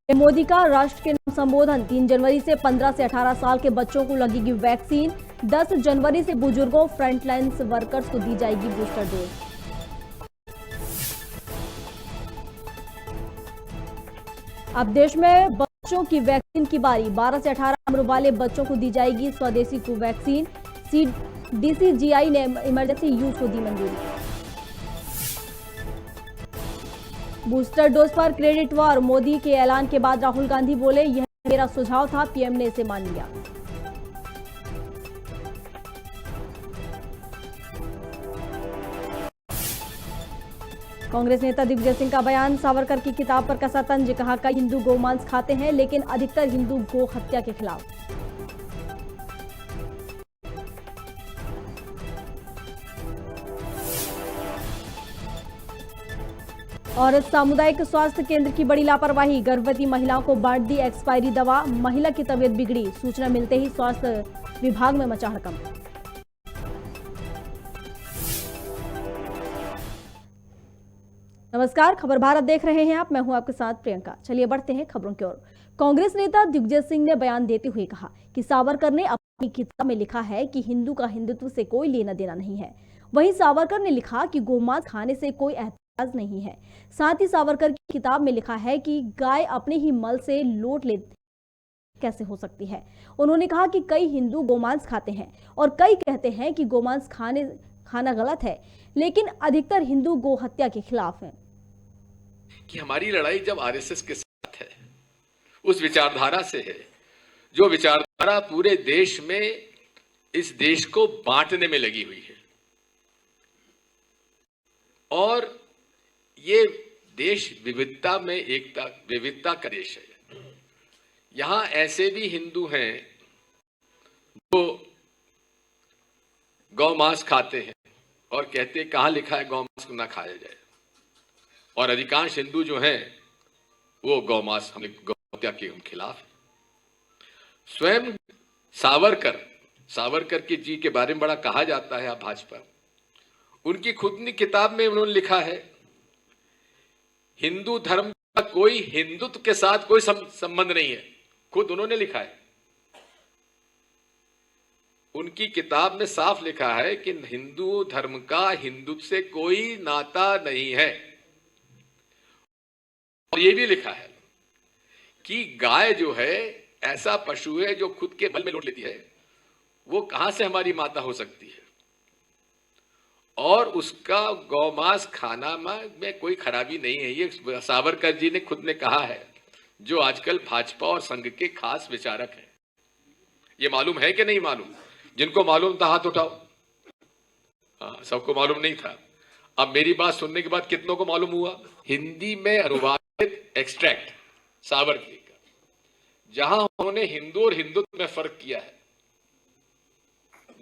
मोदी का राष्ट्र के नाम संबोधन। 3 जनवरी से 15 से 18 साल के बच्चों को लगेगी वैक्सीन। 10 जनवरी से बुजुर्गों, फ्रंटलाइन वर्कर्स को दी जाएगी बूस्टर डोज। अब देश में बच्चों की वैक्सीन की बारी। 12 से 18 उम्र वाले बच्चों को दी जाएगी स्वदेशी कोवैक्सीन। डीसीजीआई ने इमरजेंसी यूज को दी मंजूरी। बूस्टर डोज पर क्रेडिट वॉर। मोदी के ऐलान के बाद राहुल गांधी बोले, यह मेरा सुझाव था, पीएम ने इसे मान लिया। कांग्रेस नेता दिग्विजय सिंह का बयान। सावरकर की किताब पर कसा तंज। कहा, कई हिंदू गोमांस खाते हैं, लेकिन अधिकतर हिंदू गो हत्या के खिलाफ। और सामुदायिक स्वास्थ्य केंद्र की बड़ी लापरवाही। गर्भवती महिलाओं को बांट दी एक्सपायरी दवा। महिला की तबीयत बिगड़ी। सूचना मिलते ही स्वास्थ्य विभाग में मचा हड़कंप। नमस्कार, खबर भारत देख रहे हैं आप। मैं हूं आपके साथ प्रियंका। चलिए बढ़ते हैं खबरों की ओर। कांग्रेस नेता दिग्विजय सिंह ने बयान देते हुए कहा कि सावरकर ने अपनी किताब में लिखा है कि हिंदू का हिंदुत्व से कोई लेना देना नहीं है। वहीं सावरकर ने लिखा कि गोमांस खाने से कोई एतराज नहीं है। साथ ही सावरकर की किताब में लिखा है कि गाय अपने ही मल से लोट ले कैसे हो सकती है। उन्होंने कहा कि कई हिंदू गोमांस खाते हैं और कई कहते हैं कि गोमांस खाना गलत है, लेकिन अधिकतर हिंदू गो हत्या के खिलाफ हैं। कि हमारी लड़ाई जब आरएसएस के साथ है, उस विचारधारा से है, जो विचारधारा पूरे देश में इस देश को बांटने में लगी हुई है। और ये देश विविधता में एकता, विविधता का देश है। यहां ऐसे भी हिंदू हैं जो गौमांस खाते हैं और कहते हैं, कहां लिखा है गौमांस को ना खाया जाए। और अधिकांश हिंदू जो हैं वो गौमांस, हम गौहत्या के हम खिलाफ हैं। स्वयं सावरकर की जी के बारे में बड़ा कहा जाता है भाजपा। उनकी खुद की किताब में उन्होंने लिखा है, हिंदू धर्म का कोई हिंदुत्व के साथ कोई संबंध नहीं है। खुद उन्होंने लिखा है। उनकी किताब में साफ लिखा है कि हिंदू धर्म का हिंदुत्व से कोई नाता नहीं है। और ये भी लिखा है कि गाय जो है ऐसा पशु है जो खुद के बल में लौट लेती है, वो कहां से हमारी माता हो सकती है। और उसका गौमांस खाना में कोई खराबी नहीं है। ये सावरकर जी ने खुद ने कहा है, जो आजकल भाजपा और संघ के खास विचारक हैं। ये मालूम है कि नहीं मालूम? जिनको मालूम था हाथ उठाओ। हाँ, सबको मालूम नहीं था। अब मेरी बात सुनने के बाद कितनों को मालूम हुआ? हिंदी में अनुवादित एक्सट्रैक्ट सावरकर का, जहां उन्होंने हिंदू और हिंदुत्व में फर्क किया है,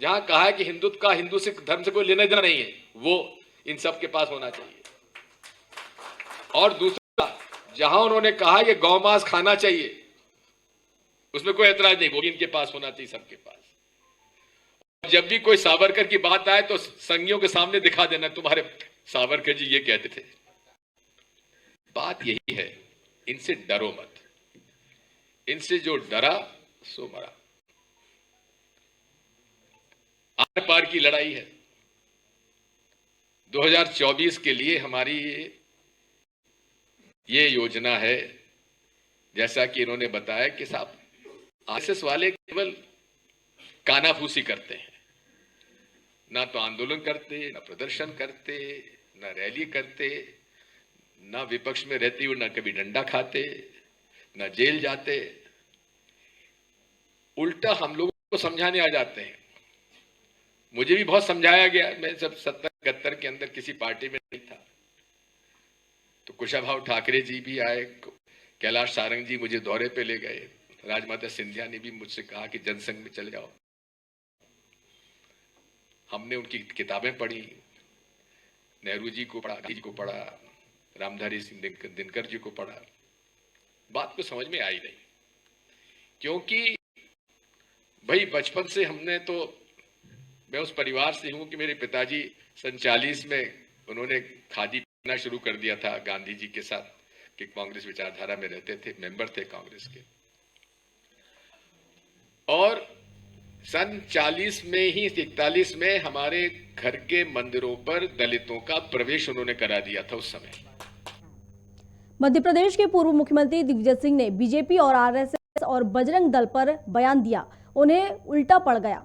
जहां कहा है कि हिंदुत्व का हिंदू से धर्म से कोई लेना देना नहीं है, वो इन सब के पास होना चाहिए। और दूसरा, जहां उन्होंने कहा कि गौमांस खाना चाहिए, उसमें कोई ऐतराज नहीं, वो भी इनके पास होना चाहिए, सबके पास। जब भी कोई सावरकर की बात आए तो संघियों के सामने दिखा देना, तुम्हारे सावरकर जी ये कहते थे। बात यही है, इनसे डरो मत। इनसे जो डरा सो मरा। आर पार की लड़ाई है। 2024 के लिए हमारी ये योजना है। जैसा कि इन्होंने बताया कि साहब, आरएसएस वाले केवल कानाफूसी करते हैं, ना तो आंदोलन करते, ना प्रदर्शन करते, ना रैली करते, ना विपक्ष में रहते हुए ना कभी डंडा खाते, ना जेल जाते। उल्टा हम लोगों को समझाने आ जाते हैं। मुझे भी बहुत समझाया गया। मैं जब 70-71 के अंदर किसी पार्टी में नहीं था, तो कुशाभाऊ ठाकरे जी भी आए, कैलाश सारंग जी मुझे दौरे पे ले गए, राजमाता सिंधिया ने भी मुझसे कहा कि जनसंघ में चले जाओ। हमने उनकी किताबें पढ़ी, नेहरू जी को पढ़ा, गांधी जी को पढ़ा, रामधारी सिंह दिनकर जी को पढ़ा। बात को समझ में आई नहीं, क्योंकि भाई बचपन से हमने तो, मैं उस परिवार से हूं कि मेरे पिताजी 47 में उन्होंने खादी पहनना शुरू कर दिया था गांधी जी के साथ। कि कांग्रेस विचारधारा में रहते थे, मेंबर थे कांग्रेस के। और सन 41 में हमारे घर के मंदिरों पर दलितों का प्रवेश उन्होंने करा दिया था उस समय। मध्य प्रदेश के पूर्व मुख्यमंत्री दिग्विजय सिंह ने बीजेपी और आरएसएस और बजरंग दल पर बयान दिया, उन्हें उल्टा पड़ गया।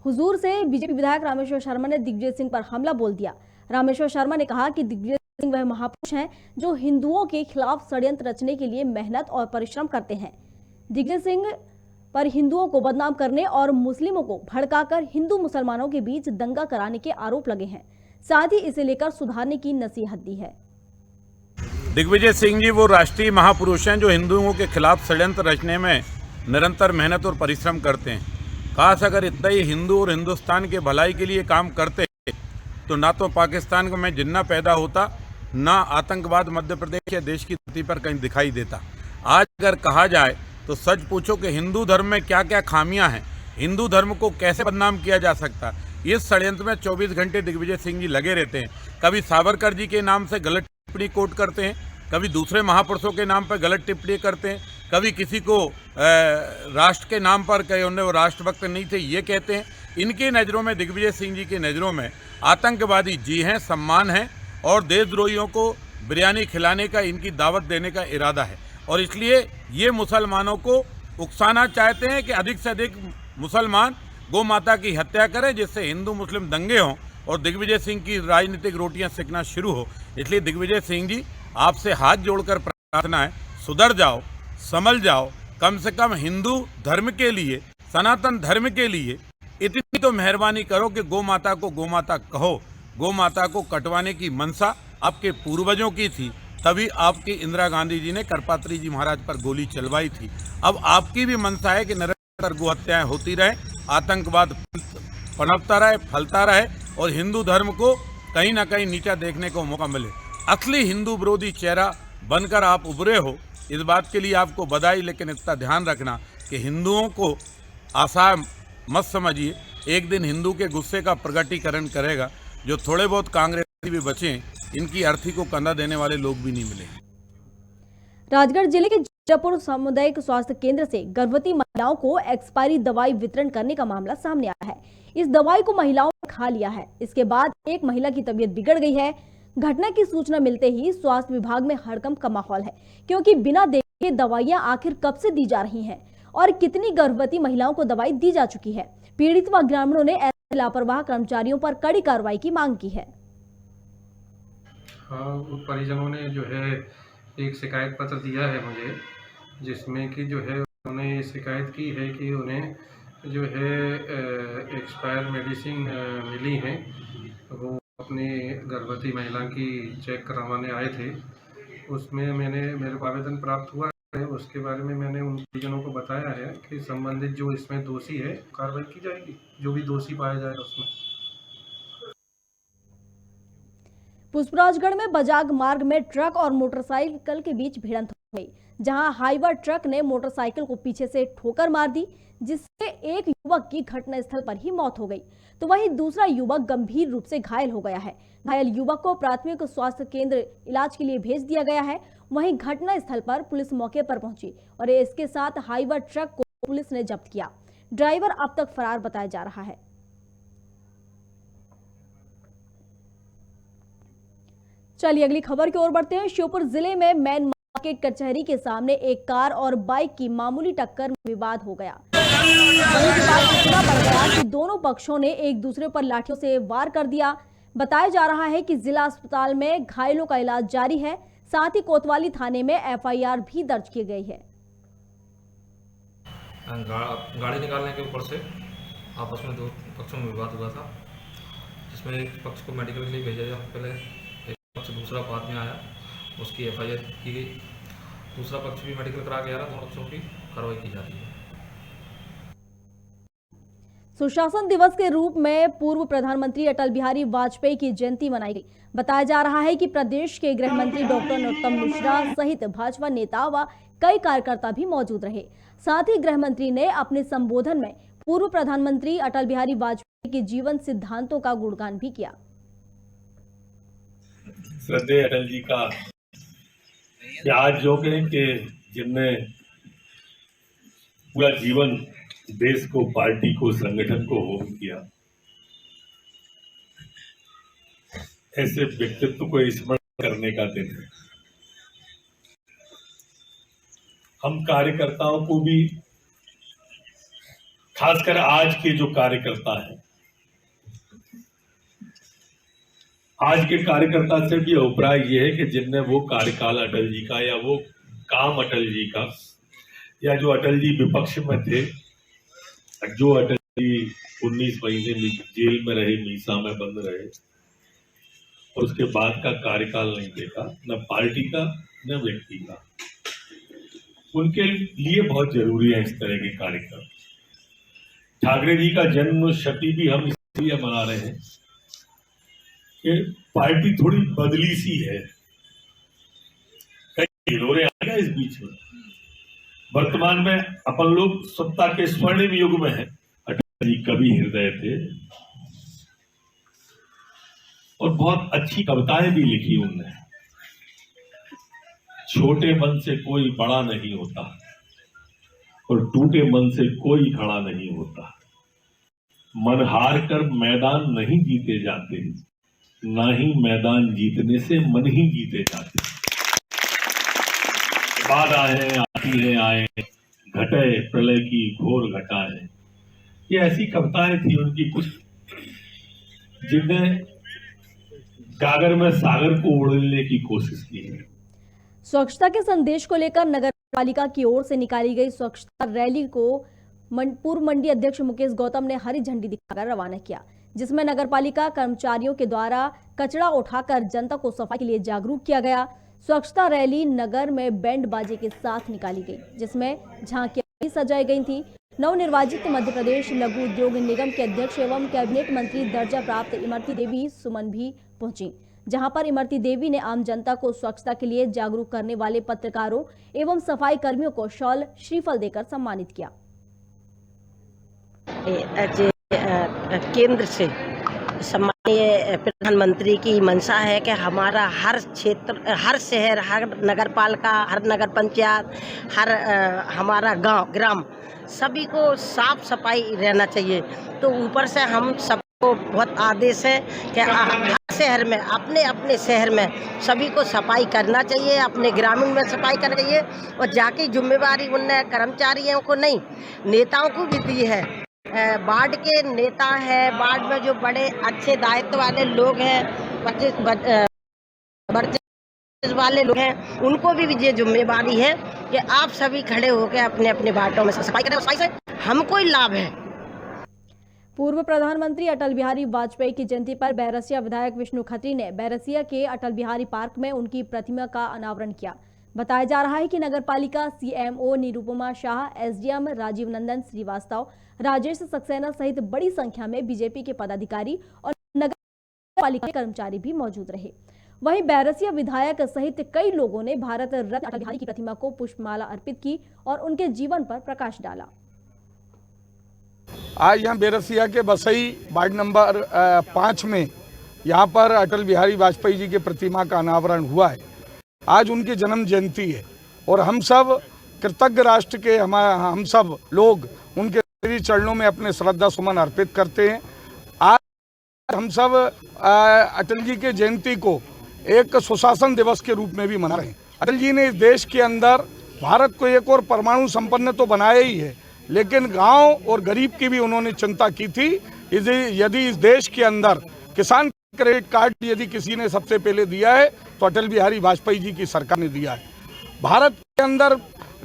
हुजूर से बीजेपी विधायक रामेश्वर शर्मा ने दिग्विजय सिंह पर हमला बोल दिया। रामेश्वर शर्मा ने कहा कि दिग्विजय सिंह वह महापुरुष हैं जो हिंदुओं के खिलाफ षड्यंत्र रचने के लिए मेहनत और परिश्रम करते हैं। दिग्विजय सिंह पर हिंदुओं को बदनाम करने और मुस्लिमों को भड़काकर हिंदू मुसलमानों के बीच दंगा कराने के आरोप लगे हैं। साथ ही इसे लेकर सुधारने की नसीहत दी है। दिग्विजय सिंह जी वो राष्ट्रीय महापुरुष हैं जो हिंदुओं के खिलाफ षड्यंत्र रचने में निरंतर मेहनत और परिश्रम करते हैं। खास अगर इतना ही हिंदू और हिंदुस्तान के भलाई के लिए काम करते तो ना तो पाकिस्तान में जिन्ना पैदा होता, ना आतंकवाद मध्य प्रदेश या देश की धरती पर कहीं दिखाई देता। आज अगर कहा जाए तो सच पूछो कि हिंदू धर्म में क्या क्या खामियां हैं, हिंदू धर्म को कैसे बदनाम किया जा सकता, इस षड्यंत्र में 24 घंटे दिग्विजय सिंह जी लगे रहते हैं। कभी सावरकर जी के नाम से गलत टिप्पणी कोट करते हैं, कभी दूसरे महापुरुषों के नाम पर गलत टिप्पणी करते हैं, कभी किसी को राष्ट्र के नाम पर कहे उन्हें वो राष्ट्रभक्त नहीं थे ये कहते हैं। इनकी नज़रों में, दिग्विजय सिंह जी की नज़रों में आतंकवादी जी हैं, सम्मान है और देशद्रोहियों को बिरयानी खिलाने का, इनकी दावत देने का इरादा है। और इसलिए ये मुसलमानों को उकसाना चाहते हैं कि अधिक से अधिक मुसलमान गौ माता की हत्या करें, जिससे हिंदू मुस्लिम दंगे हों और दिग्विजय सिंह की राजनीतिक रोटियां सेकना शुरू हो। इसलिए दिग्विजय सिंह जी आपसे हाथ जोड़कर प्रार्थना है, सुधर जाओ, संभल जाओ। कम से कम हिंदू धर्म के लिए, सनातन धर्म के लिए इतनी तो मेहरबानी करो कि गौ माता को गौ माता कहो। गौ माता को कटवाने की मंशा आपके पूर्वजों की थी, तभी आपकी इंदिरा गांधी जी ने करपात्री जी महाराज पर गोली चलवाई थी। अब आपकी भी मंशा है कि निरंतर गौ हत्याएं होती रहे, आतंकवाद पनपता रहे, फैलता रहे और हिंदू धर्म को कहीं ना कहीं नीचा देखने को मौका मिले। असली हिंदू विरोधी चेहरा बनकर आप उभरे हो, इस बात के लिए आपको बधाई। लेकिन इतना ध्यान रखना कि हिंदुओं को आशा मत समझिए, एक दिन हिंदू के गुस्से का प्रकटीकरण करेगा। जो थोड़े बहुत कांग्रेसी भी बचे, इनकी अर्थी को कंधा देने वाले लोग भी नहीं मिलेंगे। राजगढ़ जिले के जयपुर सामुदायिक स्वास्थ्य केंद्र से गर्भवती महिलाओं को एक्सपायरी दवाई वितरण करने का मामला सामने आया है। इस दवाई को महिलाओं ने खा लिया है। इसके बाद एक महिला की तबीयत बिगड़ गई है। घटना की सूचना मिलते ही स्वास्थ्य विभाग में हड़कंप का माहौल है, क्योंकि बिना देखे दवाइयां आखिर कब से दी जा रही हैं और कितनी गर्भवती महिलाओं को दवाई दी जा चुकी है। पीड़ित व ग्रामीणों ने ऐसे लापरवाह कर्मचारियों पर कड़ी कार्रवाई की मांग की है। परिजनों ने जो है एक शिकायत पत्र दिया है मुझे, जिसमें कि जो है उन्होंने शिकायत की है कि उन्हें जो है एक्सपायर मेडिसिन मिली हैं। वो अपनी गर्भवती महिला की चेक करवाने आए थे, उसमें मेरे को आवेदन प्राप्त हुआ है। उसके बारे में मैंने उन परिजनों को बताया है कि संबंधित जो इसमें दोषी है कार्रवाई की जाएगी, जो भी दोषी पाया जाए उसमें। पुष्पराजगढ़ में बजाग मार्ग में ट्रक और मोटरसाइकिल के बीच भिड़ंत हो गई, जहां हाईवा ट्रक ने मोटरसाइकिल को पीछे से ठोकर मार दी, जिससे एक युवक की घटनास्थल पर ही मौत हो गई, तो वहीं दूसरा युवक गंभीर रूप से घायल हो गया है। घायल युवक को प्राथमिक स्वास्थ्य केंद्र इलाज के लिए भेज दिया गया है। वहीं घटनास्थल पर पुलिस मौके पर पहुंची और इसके साथ हाईवा ट्रक को पुलिस ने जब्त किया। ड्राइवर अब तक फरार बताया जा रहा है। चलिए अगली खबर की ओर बढ़ते हैं। श्योपुर जिले में मैन मार्केट कचहरी के सामने एक कार और बाइक की मामूली टक्कर में विवाद हो गया। वहीं विवाद इतना बढ़ गया कि दोनों पक्षों ने एक दूसरे पर लाठियों से वार कर दिया। बताया जा रहा है कि जिला अस्पताल में घायलों का इलाज जारी है। साथ ही कोतवाली थाने में एफआईआर भी दर्ज की गई है। गाड़ी निकालने के ऊपर से आपस में दो पक्षों में विवाद हुआ था, जिसमें एक पक्ष को मेडिकल के लिए भेजा गया, पहले एक पक्ष दूसरा बाद में आया, उसकी एफआईआर की गई। दूसरा पक्ष भी मेडिकल करा के आ रहा, दोनों पक्षों की कार्रवाई की जा रही है। सुशासन दिवस के रूप में पूर्व प्रधानमंत्री अटल बिहारी वाजपेयी की जयंती मनाई गई। बताया जा रहा है कि प्रदेश के गृह मंत्री डॉक्टर नरोत्तम मिश्रा सहित भाजपा नेता व कई कार्यकर्ता भी मौजूद रहे। साथ ही गृह मंत्री ने अपने संबोधन में पूर्व प्रधानमंत्री अटल बिहारी वाजपेयी के जीवन सिद्धांतों का गुणगान भी किया। श्रद्धेय अटल जी का कि आज जो कहें कि जिनने पूरा जीवन देश को, पार्टी को, संगठन को होम किया, ऐसे व्यक्तित्व को स्मरण करने का दिन है। हम कार्यकर्ताओं को भी, खासकर आज के जो कार्यकर्ता है, आज के कार्यकर्ता से भी अभिप्राय यह है कि जिनने वो कार्यकाल अटल जी का या वो काम अटल जी का, या जो अटल जी विपक्ष में थे, जो अटल जी 19 महीने जेल में रहे, मीसा में बंद रहे और उसके बाद का कार्यकाल नहीं देखा, न पार्टी का न व्यक्ति का, उनके लिए बहुत जरूरी है इस तरह के कार्यक्रम। ठाकरे जी का जन्म शती भी हम इसलिए मना रहे हैं कि पार्टी थोड़ी बदली सी है, कई हिलोरे आएगा इस बीच में। वर्तमान में अपन लोग सत्ता के स्वर्णिम युग में हैं। अटल जी कवि हृदय थे और बहुत अच्छी कविताएं भी लिखी उनने। छोटे मन से कोई बड़ा नहीं होता और टूटे मन से कोई खड़ा नहीं होता। मन हार कर मैदान नहीं जीते जाते, ना ही मैदान जीतने से मन ही जीते जाते। बाद आए आती है आए, घटे प्रलय की घोर घटाएं। ये ऐसी कविताएं थी उनकी कुछ, जिनने गागर में सागर को उड़ने की कोशिश की है। स्वच्छता के संदेश को लेकर नगर पालिका की ओर से निकाली गई स्वच्छता रैली को पूर्व मंडी अध्यक्ष मुकेश गौतम ने हरी झंडी दिखाकर रवाना किया, जिसमें नगरपालिका कर्मचारियों के द्वारा कचरा उठाकर जनता को सफाई के लिए जागरूक किया गया। स्वच्छता रैली नगर में बैंड बाजे के साथ निकाली गई, जिसमें झांकियां भी सजाई गई थी। नवनिर्वाचित मध्य प्रदेश लघु उद्योग निगम के अध्यक्ष एवं कैबिनेट मंत्री दर्जा प्राप्त इमरती देवी सुमन भी पहुंची, जहां पर इमरती देवी ने आम जनता को स्वच्छता के लिए जागरूक करने वाले पत्रकारों एवं सफाई कर्मियों को शॉल श्रीफल देकर सम्मानित किया। केंद्र से सम्मानीय प्रधानमंत्री की मंशा है कि हमारा हर क्षेत्र, हर शहर, हर नगर पालिका, हर नगर पंचायत, हर हमारा गांव, ग्राम, सभी को साफ सफाई रहना चाहिए। तो ऊपर से हम सबको बहुत आदेश है कि हर शहर में, अपने अपने शहर में सभी को सफाई करना चाहिए, अपने ग्रामीण में सफाई करना चाहिए। और जाके जिम्मेवारी उन कर्मचारियों को नहीं, नेताओं को भी दी है। वार्ड के नेता है, वार्ड में जो बड़े अच्छे दायित्व वाले लोग हैं, बड़े वाले लोग हैं, उनको भी ये जिम्मेवारी है कि आप सभी खड़े होकर अपने अपने वार्डों में सफाई करें। सफाई से हमको ही लाभ है। पूर्व प्रधानमंत्री अटल बिहारी वाजपेयी की जयंती पर बैरसिया विधायक विष्णु खत्री ने बैरसिया के अटल बिहारी पार्क में उनकी प्रतिमा का अनावरण किया। बताया जा रहा है कि नगरपालिका सीएमओ निरुपमा शाह, एसडीएम राजीव नंदन श्रीवास्तव, राजेश सक्सेना सहित बड़ी संख्या में बीजेपी के पदाधिकारी और नगरपालिका के कर्मचारी भी मौजूद रहे। वहीं बैरसिया विधायक सहित कई लोगों ने भारत रत्न अटल बिहारी की प्रतिमा को पुष्पमाला अर्पित की और उनके जीवन पर प्रकाश डाला। आज यहाँ बैरसिया के बसई वार्ड नंबर 5 में यहाँ पर अटल बिहारी वाजपेयी जी की प्रतिमा का अनावरण हुआ है। आज उनकी जन्म जयंती है और हम सब कृतज्ञ राष्ट्र के हम सब लोग उनके चरणों में अपने श्रद्धा सुमन अर्पित करते हैं। आज हम सब अटल जी के जयंती को एक सुशासन दिवस के रूप में भी मना रहे हैं। अटल जी ने इस देश के अंदर भारत को एक और परमाणु संपन्न तो बनाया ही है, लेकिन गांव और गरीब की भी उन्होंने चिंता की थी। यदि इस देश के अंदर किसान क्रेडिट कार्ड यदि किसी ने सबसे पहले दिया है तो अटल बिहारी वाजपेयी जी की सरकार ने दिया है। भारत के अंदर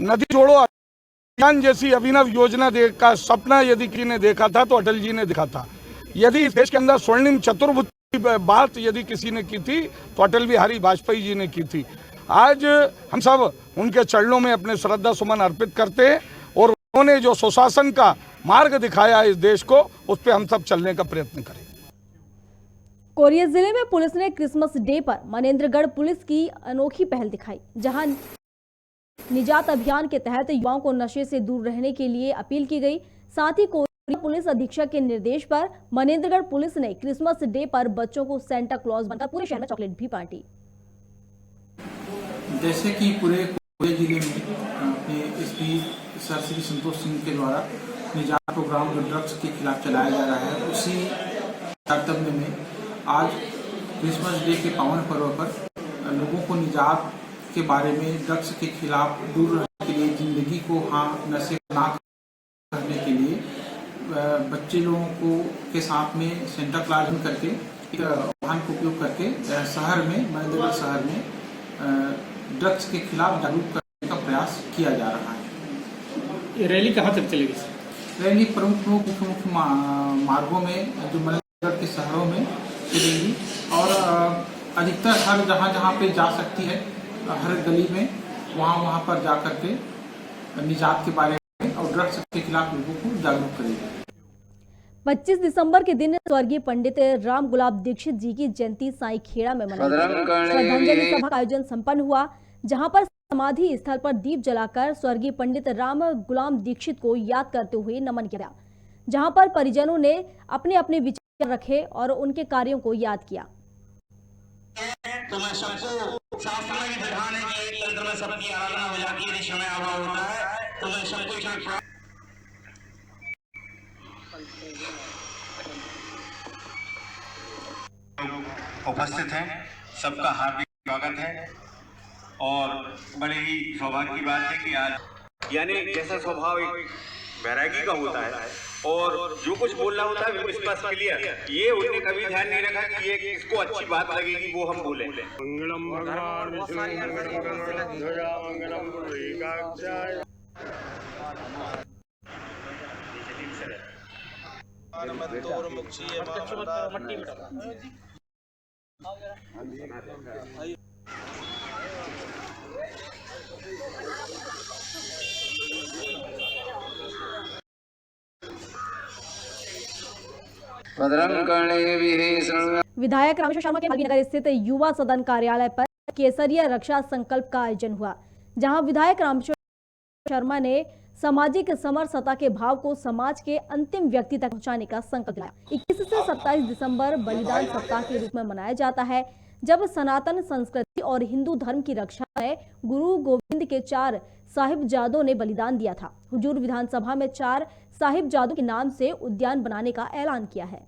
नदी जोड़ो अभियान जैसी अभिनव योजना का सपना यदि किसी ने देखा था तो अटल जी ने देखा था। यदि इस देश के अंदर स्वर्णिम चतुर्भुज की बात यदि किसी ने की थी तो अटल बिहारी वाजपेयी जी ने की थी। आज हम सब उनके चरणों में अपने श्रद्धा सुमन अर्पित करते हैं और उन्होंने जो सुशासन का मार्ग दिखाया है इस देश को, उस पर हम सब चलने का प्रयत्न करें। कोरिया जिले में पुलिस ने क्रिसमस डे पर मनेंद्रगढ़ पुलिस की अनोखी पहल दिखाई, जहां निजात अभियान के तहत युवाओं को नशे से दूर रहने के लिए अपील की गई। साथ ही कोरिया पुलिस अधीक्षक के निर्देश पर मनेंद्रगढ़ पुलिस ने क्रिसमस डे पर बच्चों को सेंटा क्लॉज बनकर पूरे शहर में चॉकलेट भी बांटी। जैसे कि पूरे जिले में अपने एसपी सर श्री संतोष सिंह के द्वारा निजात प्रोग्राम जो ड्रग्स के खिलाफ चलाया जा रहा है, उसी कर्तव्य में आज क्रिसमस डे के पावन पर्व पर लोगों को निजात के बारे में, ड्रग्स के खिलाफ दूर रहने के लिए, जिंदगी को नशे ना करने के लिए बच्चे लोगों को के साथ में सेंटा क्लास करके वाहन का उपयोग करके शहर में, महेंद्रगढ़ शहर में ड्रग्स के खिलाफ जागरूक करने का प्रयास किया जा रहा है। ये रैली कहाँ तक चलेगी? रैली प्रमुख मुख्य मार्गों में जो महेंद्रगढ़ के शहरों में चलेगी और अधिकतर हर जहाँ पे जा सकती है, हर गली में वहाँ पर जा करके निजात के बारे में और ड्रग्स के खिलाफ लोगों को जागरूक करेगी। 25 दिसंबर के दिन स्वर्गीय पंडित राम गुलाब दीक्षित जी की जयंती साई खेड़ा में मनाई गई। श्रद्धांजलि सभा का आयोजन संपन्न हुआ, जहां पर समाधि स्थल पर दीप जलाकर स्वर्गीय पंडित राम गुलाम दीक्षित को याद करते हुए नमन किया, जहां पर परिजनों ने अपने अपने विचार रखे और उनके कार्यों को याद किया। तो मैं सबको शास्त्र में विधान है कि एक तंत्र में सबकी आराधना हो जाती है, समय अभाव होता है, तो मैं सबको उपस्थित हैं, सबका हार्दिक स्वागत है और बड़े ही सौभाग्य की बात है कि आज यानी जैसा स्वभाव एक वैरागी का होता है और जो कुछ बोलना होता है वो स्पष्ट क्लियर, ये उन्होंने कभी ध्यान नहीं रखा कि ये इसको अच्छी बात लगेगी वो हम बोले। मंगलम भगवान विधायक रामेश्वर शर्मा के नगर स्थित युवा सदन कार्यालय पर केसरिया रक्षा संकल्प का आयोजन हुआ, जहां विधायक रामेश्वर शर्मा ने सामाजिक समरसता के भाव को समाज के अंतिम व्यक्ति तक पहुंचाने का संकल्प लिया। 21 से 27 दिसंबर बलिदान सप्ताह के रूप में मनाया जाता है, जब सनातन संस्कृति और हिंदू धर्म की रक्षा में गुरु गोविंद के 4 साहिबजादों ने बलिदान दिया था। हुजूर विधानसभा में 4 साहिबजादों के नाम से उद्यान बनाने का ऐलान किया है।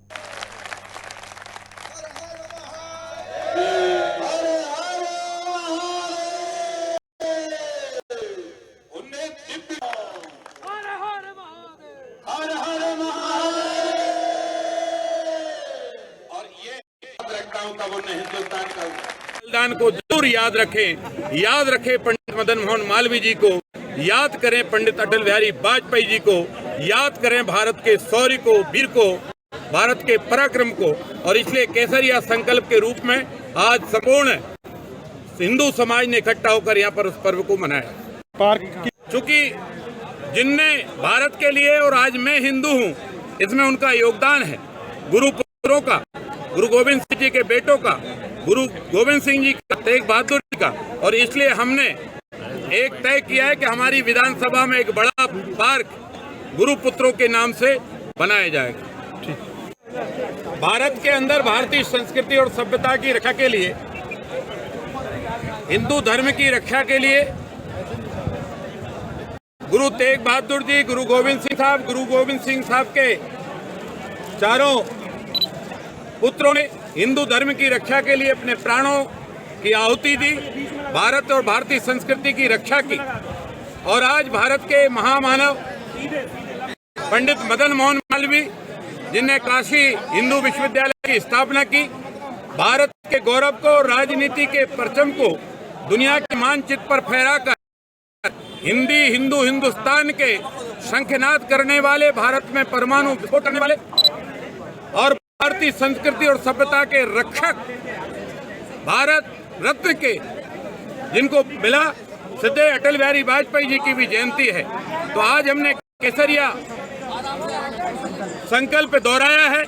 बलिदान को जरूर याद रखें पंडित मदन मोहन मालवीय जी को, याद करें पंडित अटल बिहारी वाजपेयी जी को, याद करें भारत के शौर्य को, वीर को, भारत के पराक्रम को। और इसलिए केसरिया संकल्प के रूप में आज संपूर्ण हिंदू समाज ने इकट्ठा होकर यहाँ पर उस पर्व को मनाया। चूंकि जिनने भारत के लिए, और आज मैं हिंदू हूँ, इसमें उनका योगदान है, गुरु पुत्रों का, गुरु गोविंद सिंह जी के बेटों का, गुरु गोविंद सिंह जी का, तेग बहादुर जी का। और इसलिए हमने एक तय किया है कि हमारी विधानसभा में एक बड़ा पार्क गुरु पुत्रों के नाम से बनाया जाएगा। भारत के अंदर भारतीय संस्कृति और सभ्यता की रक्षा के लिए, हिंदू धर्म की रक्षा के लिए गुरु तेग बहादुर जी, गुरु गोविंद सिंह साहब के चारों पुत्रों ने हिंदू धर्म की रक्षा के लिए अपने प्राणों की आहुति दी, भारत और भारतीय संस्कृति की रक्षा की। और आज भारत के महामानव पंडित मदन मोहन मालवीय, जिनने काशी हिंदू विश्वविद्यालय की स्थापना की, भारत के गौरव को, राजनीति के परचम को दुनिया के मानचित्र पर फहराकर हिंदुस्तान के शंखनाद करने वाले, भारत में परमाणु विस्फोट करने वाले और भारतीय संस्कृति और सभ्यता के रक्षक, भारत रत्न के जिनको मिला, श्रद्धेय अटल बिहारी वाजपेयी जी की भी जयंती है। तो आज हमने केसरिया संकल्प दोहराया है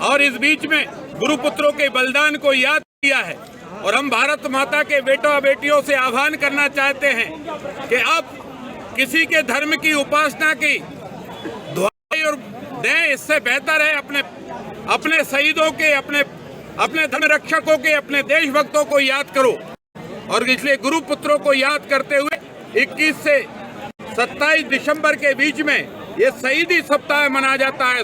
और इस बीच में गुरु पुत्रों के बलिदान को याद किया है। और हम भारत माता के बेटों बेटियों से आह्वान करना चाहते हैं कि अब किसी के धर्म की उपासना की दुआई और दें, इससे बेहतर है अपने शहीदों के, अपने धर्म रक्षकों के, अपने देशभक्तों को याद करो। और इसलिए गुरु पुत्रों को याद करते हुए 21 से 27 दिसंबर के बीच में ये शहीदी सप्ताह मनाया जाता है।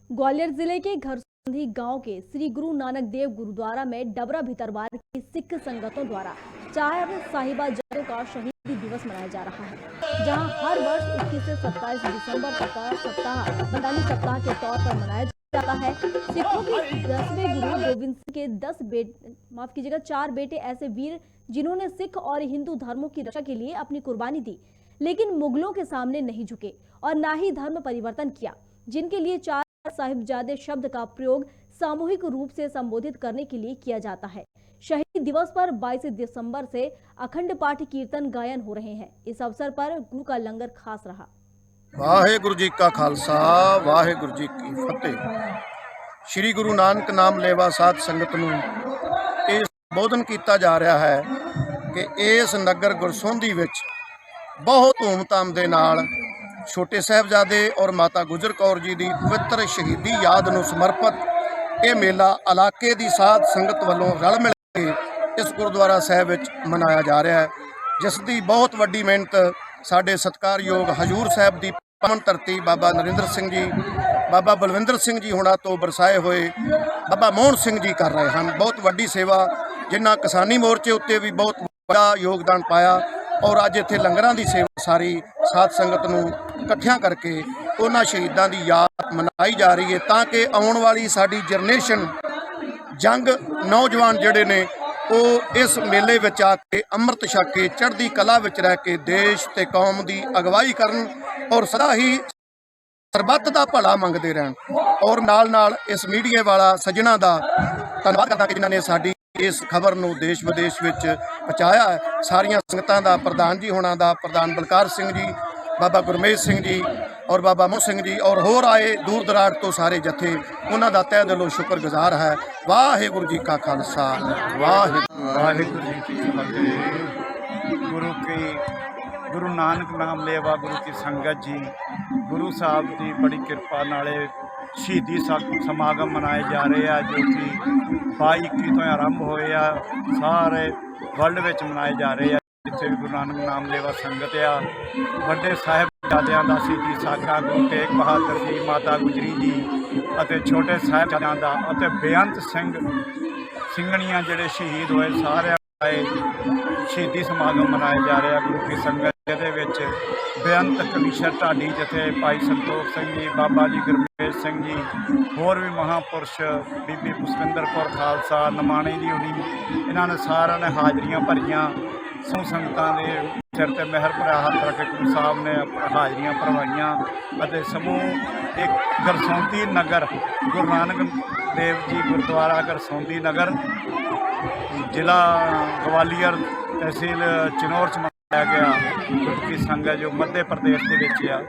ग्वालियर जिले के घरसोंधी गांव के श्री गुरु नानक देव गुरुद्वारा में डबरा भितरवार की सिख संगतों द्वारा 4 साहिबजादों का शहीदी दिवस मनाया जा रहा है, जहां हर वर्ष 21 से 27 दिसंबर तक का सप्ताह बंगाली सप्ताह के तौर पर मनाया जाता है। सिखों के 10वें गुरु गोविंद सिंह के 4 बेटे ऐसे वीर जिन्होंने सिख और हिंदू धर्मों की रक्षा के लिए अपनी कुर्बानी दी, लेकिन मुगलों के सामने नहीं झुके और ना ही धर्म परिवर्तन किया, जिनके लिए 4 साहिबजादे शब्द का प्रयोग सामूहिक रूप से संबोधित करने के लिए किया जाता है। शहीदी दिवस पर 22 दिसंबर से अखंड पाठ कीर्तन गायन हो रहे हैं। इस अवसर पर गुरु का लंगर खास रहा। वाहेगुरु जी का खालसा वाहेगुरु जी की फतेह। श्री गुरु नानक नाम लेवा साध संगत नूं ਇਹ ਸੰਬੋਧਨ ਕੀਤਾ ਜਾ ਰਿਹਾ ਹੈ ਕਿ ਇਸ ਨਗਰ ਗੁਰਸੋਂਧੀ ਵਿੱਚ ਬਹੁਤ ਧੂਮਧਾਮ ਦੇ ਨਾਲ ਛੋਟੇ ਸਾਹਿਬਜ਼ਾਦੇ ਔਰ ਮਾਤਾ ਗੁਜਰ ਕੌਰ ਜੀ ਦੀ ਪਵਿੱਤਰ ਸ਼ਹੀਦੀ ਯਾਦ ਨੂੰ ਸਮਰਪਿਤ ਇਹ ਮੇਲਾ ਇਲਾਕੇ ਦੀ ਸਾਧ ਸੰਗਤ ਵੱਲੋਂ ਰਲ ਮਿਲ ਕੇ ਇਸ ਗੁਰਦੁਆਰਾ ਸਾਹਿਬ ਵਿੱਚ ਮਨਾਇਆ ਜਾ ਰਿਹਾ ਹੈ, ਜਿਸ ਦੀ ਬਹੁਤ ਵੱਡੀ ਮਿਹਨਤ ਸਾਡੇ ਸਤਿਕਾਰਯੋਗ ਹਜੂਰ ਸਾਹਿਬ ਦੀ ਪਾਵਨ ਧਰਤੀ ਬਾਬਾ ਨਰਿੰਦਰ ਸਿੰਘ ਜੀ, ਬਾਬਾ ਬਲਵਿੰਦਰ ਸਿੰਘ ਜੀ ਹੋਣਾ ਤੋਂ ਬਰਸਾਏ ਹੋਏ ਬਾਬਾ ਮੋਹਨ ਸਿੰਘ ਜੀ ਕਰ ਰਹੇ ਹਨ। ਬਹੁਤ ਵੱਡੀ ਸੇਵਾ, ਜਿਨ੍ਹਾਂ ਕਿਸਾਨੀ ਮੋਰਚੇ ਉੱਤੇ ਵੀ ਬਹੁਤ ਵੱਡਾ ਯੋਗਦਾਨ ਪਾਇਆ ਔਰ ਅੱਜ ਇੱਥੇ ਲੰਗਰਾਂ ਦੀ ਸੇਵਾ ਸਾਰੀ ਸਾਧ ਸੰਗਤ ਨੂੰ ਇਕੱਠਿਆਂ ਕਰਕੇ ਉਹਨਾਂ ਸ਼ਹੀਦਾਂ ਦੀ ਯਾਦ ਮਨਾਈ ਜਾ ਰਹੀ ਹੈ, ਤਾਂ ਕਿ ਆਉਣ ਵਾਲੀ ਸਾਡੀ ਜਨਰੇਸ਼ਨ ਜੰਗ ਨੌਜਵਾਨ ਜਿਹੜੇ ਨੇ ਉਹ ਇਸ ਮੇਲੇ ਵਿੱਚ ਆ ਕੇ ਅੰਮ੍ਰਿਤ ਛਕ ਕੇ ਚੜ੍ਹਦੀ ਕਲਾ ਵਿੱਚ ਰਹਿ ਕੇ ਦੇਸ਼ ਤੇ ਕੌਮ ਦੀ ਅਗਵਾਈ ਕਰਨ ਔਰ ਸਦਾ ਹੀ ਸਰਬੱਤ ਦਾ ਭਲਾ ਮੰਗਦੇ ਰਹਿਣ। ਔਰ ਨਾਲ ਨਾਲ ਇਸ ਮੀਡੀਆ ਵਾਲਾ ਸੱਜਣਾ ਦਾ ਧੰਨਵਾਦ ਕਰਦਾ ਕਿ ਜਿਨ੍ਹਾਂ ਨੇ ਸਾਡੀ ਇਸ ਖਬਰ ਨੂੰ ਦੇਸ਼ ਵਿਦੇਸ਼ ਵਿੱਚ ਪਹੁੰਚਾਇਆ ਹੈ। ਸਾਰੀਆਂ ਸੰਗਤਾਂ ਦਾ, ਪ੍ਰਧਾਨ ਜੀ ਹੋਣਾ ਦਾ, ਪ੍ਰਧਾਨ ਬਲਕਾਰ ਸਿੰਘ ਜੀ, ਬਾਬਾ ਗੁਰਮੇਜ ਸਿੰਘ ਜੀ ਔਰ ਬਾਬਾ ਮੋਹਨ ਸਿੰਘ ਜੀ ਔਰ ਹੋਰ ਆਏ ਦੂਰ ਦਰਾੜ ਤੋਂ ਸਾਰੇ ਜਥੇ, ਉਹਨਾਂ ਦਾ ਤਹਿ ਦਿਲੋਂ ਸ਼ੁਕਰਗੁਜ਼ਾਰ ਹੈ। ਵਾਹਿਗੁਰੂ ਜੀ ਕਾ ਖਾਲਸਾ ਵਾਹਿਗੁਰੂ ਜੀ ਕੀ ਫਤਿਹ। गुरु नानक नाम लेवा गुरु की संगत जी, गुरु साहब की बड़ी कृपा नाले शहीदी समागम मनाए जा रहे हैं, जो कि 22-21 तो आरंभ होए आ, सारे वर्ल्ड में मनाए जा रहे हैं। जिथे गुरु नानक नाम लेवा संगत आ, बड़े साहिबजादियां दा शहीदी साका गुरु तेग बहादुर जी, माता गुजरी जी अते छोटे साहिबजादियां दा अते बेअंत ਸਿੰਘਣੀਆਂ ਜਿਹੜੇ शहीद होए सारे शहीदी समागम मनाए जा रहे हैं। गुरु की संगत ਦੇ ਵਿੱਚ ਬੇਅੰਤ ਕਮਿਸ਼ਨ ਢਾਡੀ ਜਥੇ ਭਾਈ ਸੰਤੋਖ ਸਿੰਘ ਜੀ, ਬਾਬਾ ਜੀ ਗੁਰਮੇਜ ਸਿੰਘ ਜੀ, ਹੋਰ ਵੀ ਮਹਾਂਪੁਰਸ਼ ਬੀਬੀ ਪੁਸ਼ਪਿੰਦਰ ਕੌਰ ਖਾਲਸਾ ਨਮਾਣੇ ਜੀ ਹੋਣੀ, ਇਹਨਾਂ ਨੇ ਸਾਰਿਆਂ ਨੇ ਹਾਜ਼ਰੀਆਂ ਭਰੀਆਂ। ਸੋ ਸੰਗਤਾਂ ਦੇ ਸਿਰ ਤੇ ਮਹਿਰ ਭਰਿਆ ਹੱਥ ਰੱਖ ਕੇ ਗੁਰੂ ਸਾਹਿਬ ਨੇ ਹਾਜ਼ਰੀਆਂ ਭਰਵਾਈਆਂ ਅਤੇ ਸਮੂਹ ਇੱਕ ਗਰਸੌਂਦੀ ਨਗਰ ਗੁਰੂ ਨਾਨਕ ਦੇਵ ਜੀ ਗੁਰਦੁਆਰਾ ਗਰਸੌਂਦੀ ਨਗਰ ਜ਼ਿਲ੍ਹਾ ਗਵਾਲੀਅਰ ਤਹਿਸੀਲ ਚਨੌਰ ਚ मनाया गया। गुरु की संगत जो मध्य प्रदेश के विच आ,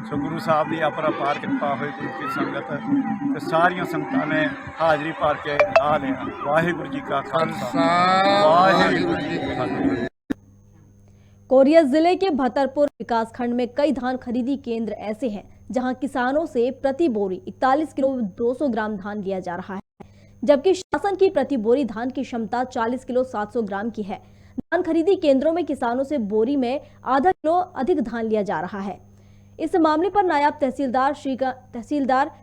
सो गुरु साहब की अपरपार कृपा हुई। गुरु की संगत तो सारिया संगतां ने हाजरी भर के आ लिया। वाहिगुरू जी का खालसा वाहिगुरू जी की फतेह। कोरिया जिले के भतरपुर विकासखंड में कई धान खरीदी केंद्र ऐसे हैं जहां किसानों से प्रति बोरी 41 किलो 200 ग्राम धान लिया जा रहा है, जबकि शासन की प्रति बोरी धान की क्षमता 40 किलो 700 ग्राम की है। धान खरीदी केंद्रों में किसानों से बोरी में आधा किलो अधिक धान लिया जा रहा है। इस मामले पर नायब तहसीलदार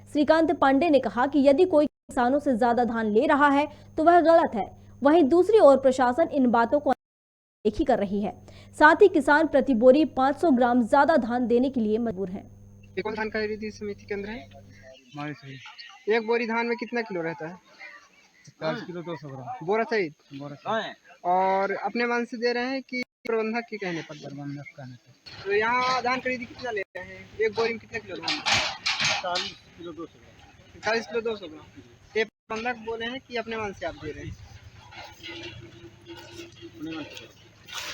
श्रीकांत पांडे ने कहा कि यदि कोई किसानों से ज्यादा धान ले रहा है तो वह गलत है। वहीं दूसरी ओर प्रशासन इन बातों को देखी कर रही है। साथ ही किसान प्रति बोरी 500 ग्राम ज्यादा धान देने के लिए मजबूर है। कौन धान खरीदी समिति केंद्र है? एक बोरी धान में कितना किलो रहता है? 40 किलो 200 ग्राम बोरा सहित। और अपने मन से दे रहे हैं कि प्रबंधक के कहने पर? प्रबंधक कहने पर। तो यहाँ धान खरीदी कितना ले रहे हैं? एक बोरी में कितना किलो धान? 40 किलो 200 ग्राम। 40 किलो 200 ग्राम। ये प्रबंधक बोले हैं कि अपने मन से आप दे रहे हैं?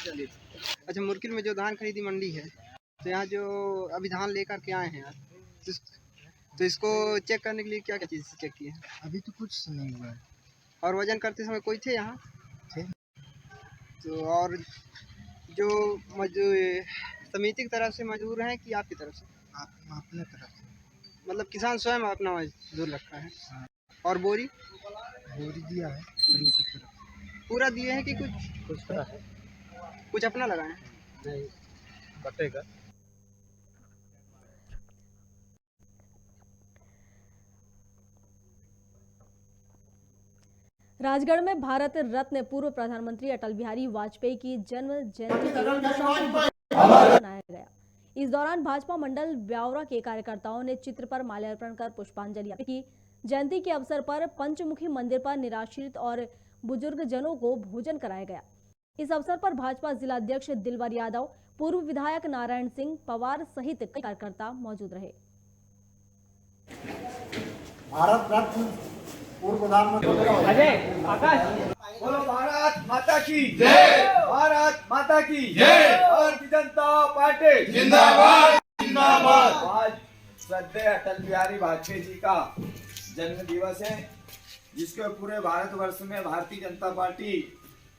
चलिए। अच्छा, मुरकिल में जो धान खरीदी मंडी है, तो यहाँ जो अभी धान लेकर के आए हैं, तो इसको चेक करने के लिए क्या क्या चीज़ चेक किए हैं? अभी तो कुछ नहीं हुआ है। और वजन करते समय कोई थे यहाँ? थे। तो और जो मजदूर समिति की तरफ से मजदूर हैं कि आपकी तरफ से? अपने तरफ से। मतलब किसान स्वयं अपना मजदूर रखा है। और बोरी दिया है की तरफ। पूरा दिए हैं कि कुछ अपना लगाए हैं? नहीं बटेगा। राजगढ़ में भारत रत्न पूर्व प्रधानमंत्री अटल बिहारी वाजपेयी की जन्म जयंती मनाया गया। इस दौरान भाजपा मंडल ब्यावरा के कार्यकर्ताओं ने चित्र पर माल्यार्पण कर पुष्पांजलि अर्पित की। जयंती के अवसर पर पंचमुखी मंदिर पर निराश्रित और बुजुर्ग जनों को भोजन कराया गया। इस अवसर पर भाजपा जिलाध्यक्ष दिलवर यादव, पूर्व विधायक नारायण सिंह पवार सहित कई कार्यकर्ता मौजूद रहे। भारत रत्न पूर्व प्रधानमंत्री बोलो भारत माता की जय, भारत माता की जय, भारतीय जनता पार्टी जिंदाबाद जिंदाबाद। आज श्रद्धेय अटल बिहारी वाजपेयी जी का जन्म दिवस है, जिसके पूरे भारतवर्ष में भारतीय जनता पार्टी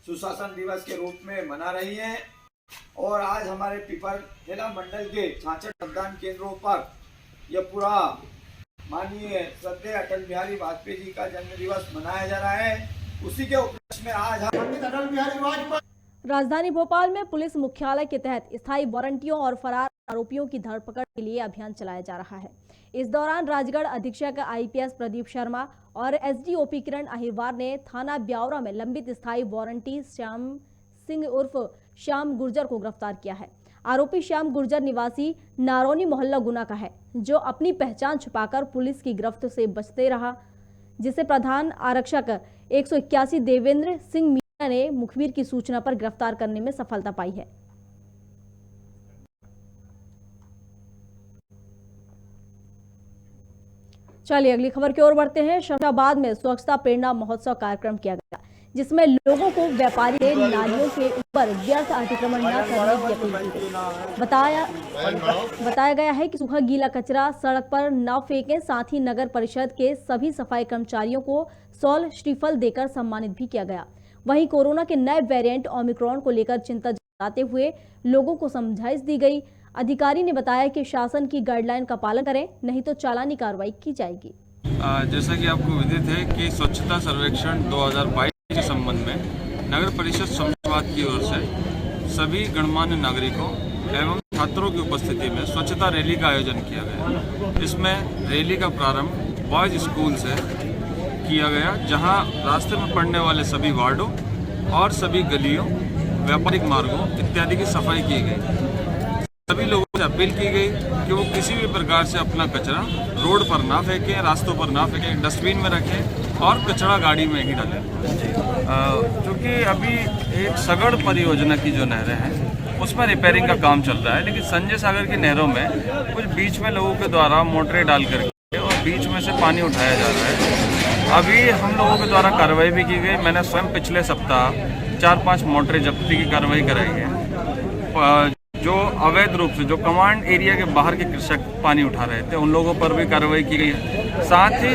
सुशासन दिवस के रूप में मना रही है। और आज हमारे पिपरखेला मंडल के 66 मतदान केंद्रों पर यह पूरा माननीय श्रद्धेय अटल बिहारी वाजपेयी जी का जन्म दिवस मनाया जा रहा है। उसी के उपलक्ष्य में आज अटल बिहारी वाजपेयी। राजधानी भोपाल में पुलिस मुख्यालय के तहत स्थायी वारंटियों और फरार आरोपियों की धरपकड़ के लिए अभियान चलाया जा रहा है। इस दौरान राजगढ़ अधीक्षक IPS प्रदीप शर्मा और SDOP किरण अहिरवार ने थाना ब्यावरा में लंबित स्थायी वारंटी श्याम सिंह उर्फ श्याम गुर्जर को गिरफ्तार किया है। आरोपी श्याम गुर्जर निवासी नारौनी मोहल्ला गुना का है, जो अपनी पहचान छुपाकर पुलिस की गिरफ्त से बचते रहा, जिसे प्रधान आरक्षक 181 देवेंद्र सिंह मीणा ने मुखबिर की सूचना पर गिरफ्तार करने में सफलता पाई है। चलिए अगली खबर की ओर बढ़ते हैं। शमशाबाद में स्वच्छता प्रेरणा महोत्सव कार्यक्रम किया गया, जिसमें लोगों को व्यापारी से नालियों के ऊपर व्यर्थ अतिक्रमण न करने की अपील की गई। बताया गया है कि सूखा गीला कचरा सड़क पर न फेंकें। साथ ही नगर परिषद के सभी सफाई कर्मचारियों को सॉल श्रीफल देकर सम्मानित भी किया गया। वहीं कोरोना के नए वेरिएंट ओमिक्रॉन को लेकर चिंता जताते हुए लोगों को समझाइश दी गई। अधिकारी ने बताया कि शासन की गाइडलाइन का पालन करें, नहीं तो चालानी कार्रवाई की जाएगी। जैसा कि आपको विदित है कि स्वच्छता सर्वेक्षण 2022 के संबंध में नगर परिषद शमशाबाद की ओर से सभी गणमान्य नागरिकों एवं छात्रों की उपस्थिति में स्वच्छता रैली का आयोजन किया गया। इसमें रैली का प्रारंभ बॉयज स्कूल से किया गया, जहां रास्ते में पड़ने वाले सभी वार्डों और सभी गलियों, व्यापारिक मार्गों इत्यादि की सफाई की गई। सभी लोगों से अपील की गई कि वो किसी भी प्रकार से अपना कचरा रोड पर ना फेंकें, रास्तों पर ना फेंकें, डस्टबिन में रखें और कचरा गाड़ी में ही डालें। क्योंकि अभी एक सगड़ परियोजना की जो नहरें हैं उसमें रिपेयरिंग का काम चल रहा है, लेकिन संजय सागर की नहरों में कुछ बीच में लोगों के द्वारा मोटरें डाल करके और बीच में से पानी उठाया जा रहा है। अभी हम लोगों के द्वारा कार्रवाई भी की गई। मैंने स्वयं पिछले सप्ताह 4-5 मोटरें जब्ती की कार्रवाई कराई है। जो अवैध रूप से जो कमांड एरिया के बाहर के कृषक पानी उठा रहे थे, उन लोगों पर भी कार्रवाई की गई है। साथ ही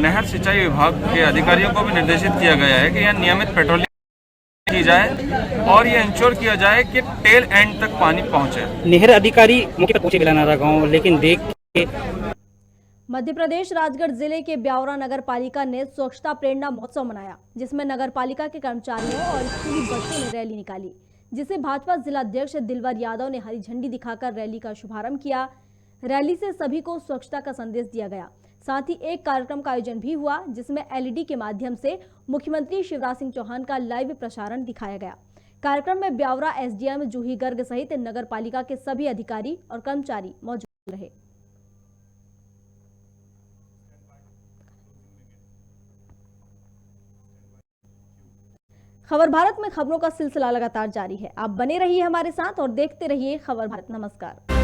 नहर सिंचाई विभाग के अधिकारियों को भी निर्देशित किया गया है कि यहाँ नियमित पेट्रोलिंग की जाए और ये इंश्योर किया जाए कि टेल एंड तक पानी पहुँचे। नहर अधिकारी मौके पर पहुंचे बिलानारा गाँव, लेकिन देख के मध्य प्रदेश राजगढ़ जिले के ब्यावरा नगर पालिका ने स्वच्छता प्रेरणा महोत्सव मनाया, जिसमें नगर पालिका के कर्मचारियों और स्कूली बच्चों ने रैली निकाली, जिसे भाजपा जिलाध्यक्ष दिलवर यादव ने हरी झंडी दिखाकर रैली का शुभारंभ किया। रैली से सभी को स्वच्छता का संदेश दिया गया। साथ ही एक कार्यक्रम का आयोजन भी हुआ, जिसमें LED के माध्यम से मुख्यमंत्री शिवराज सिंह चौहान का लाइव प्रसारण दिखाया गया। कार्यक्रम में ब्यावरा SDM जूही गर्ग सहित नगर पालिका के सभी अधिकारी और कर्मचारी मौजूद रहे। खबर भारत में खबरों का सिलसिला लगातार जारी है। आप बने रहिए हमारे साथ और देखते रहिए खबर भारत। नमस्कार।